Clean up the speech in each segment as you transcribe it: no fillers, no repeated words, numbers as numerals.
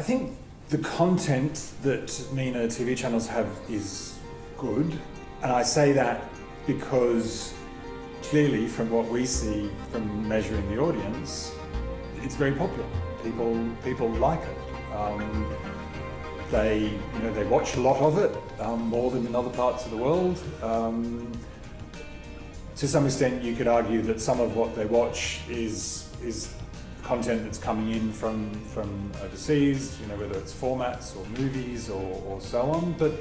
think the content that MENA TV channels have is good, and I say that because clearly from what we see from measuring the audience, it's very popular. People like it. They watch a lot of it, more than in other parts of the world. To some extent, you could argue that some of what they watch is content that's coming in from overseas, whether it's formats or movies or so on. But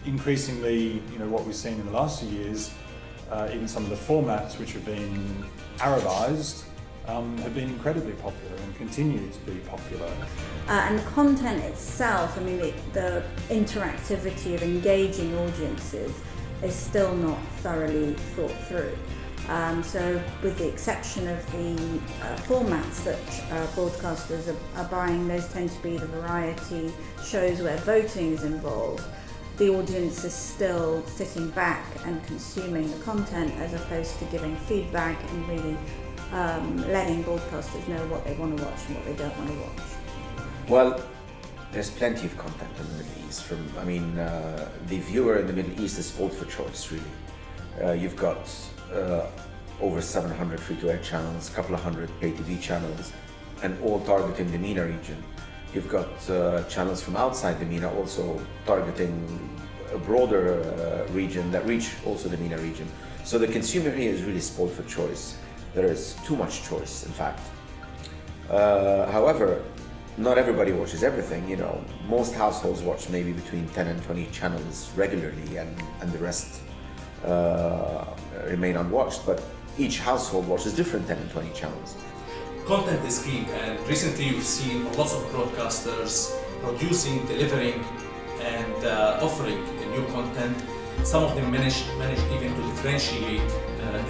increasingly, what we've seen in the last few years, even some of the formats which have been Arabized have been incredibly popular and continue to be popular. And the content itself, the interactivity of engaging audiences is still not thoroughly thought through. So with the exception of the formats that broadcasters are buying, those tend to be the variety shows where voting is involved. The audience is still sitting back and consuming the content as opposed to giving feedback and really letting broadcasters know what they want to watch and what they don't want to watch. Well, there's plenty of content in the Middle East. The viewer in the Middle East is spoiled for choice, really. You've got over 700 free-to-air channels, a couple of hundred pay TV channels, and all targeting the MENA region. You've got channels from outside the MENA also targeting a broader region that reach also the MENA region. So the consumer here is really spoiled for choice. There is too much choice, in fact. However, not everybody watches everything. Most households watch maybe between 10 and 20 channels regularly, and the rest remain unwatched. But each household watches different 10 and 20 channels. Content is king, and recently you've seen lots of broadcasters producing, delivering, and offering new content. Some of them manage even to differentiate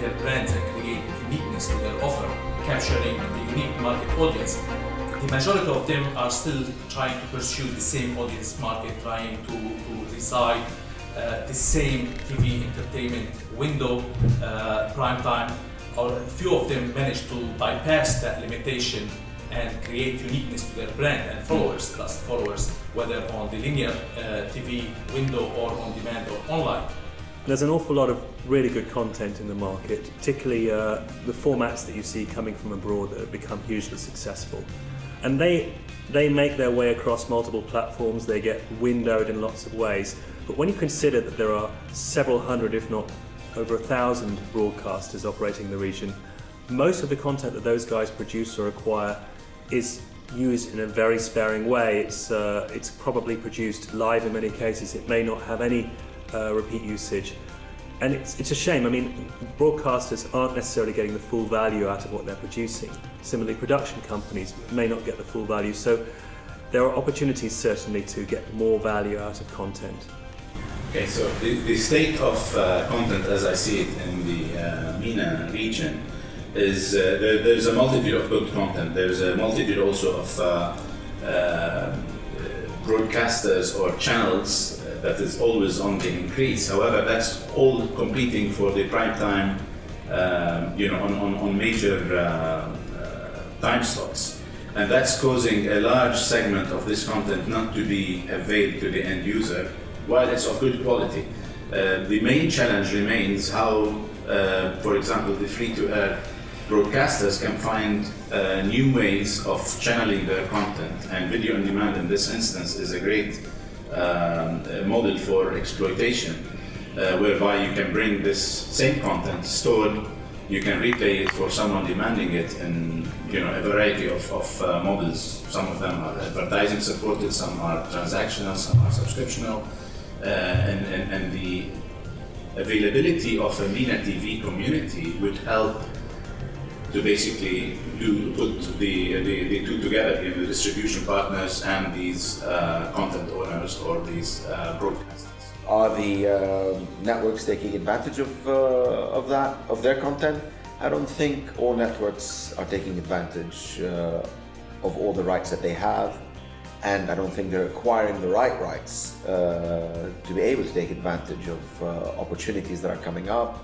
their brands and create uniqueness to their offer, capturing a unique market audience. The majority of them are still trying to pursue the same audience market, trying to reside the same TV entertainment window, prime time. Or a few of them manage to bypass that limitation and create uniqueness to their brand and followers, whether on the linear TV window or on demand or online. There's an awful lot of really good content in the market, particularly the formats that you see coming from abroad that have become hugely successful. And they make their way across multiple platforms, they get windowed in lots of ways. But when you consider that there are several hundred, if not over 1,000 broadcasters operating in the region, most of the content that those guys produce or acquire is used in a very sparing way. It's probably produced live in many cases. It may not have any repeat usage. And it's a shame. Broadcasters aren't necessarily getting the full value out of what they're producing. Similarly, production companies may not get the full value. So there are opportunities certainly to get more value out of content. Okay, so the state of content as I see it in the MENA region is there's a multitude of good content. There's a multitude also of broadcasters or channels that is always on the increase. However, that's all competing for the prime time, on major time slots. And that's causing a large segment of this content not to be available to the end user, while it's of good quality. The main challenge remains how, for example, the free-to-air broadcasters can find new ways of channeling their content, and video on demand in this instance is a great model for exploitation, whereby you can bring this same content stored, you can replay it for someone demanding it in a variety of models. Some of them are advertising supported, some are transactional, some are subscriptional. And the availability of a MENA TV community would help to basically put the two together, the distribution partners and these content owners or these broadcasters. Are the networks taking advantage of their content? I don't think all networks are taking advantage of all the rights that they have. And I don't think they're acquiring the right rights to be able to take advantage of opportunities that are coming up.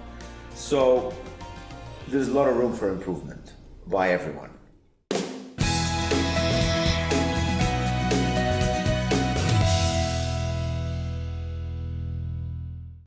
So there's a lot of room for improvement by everyone.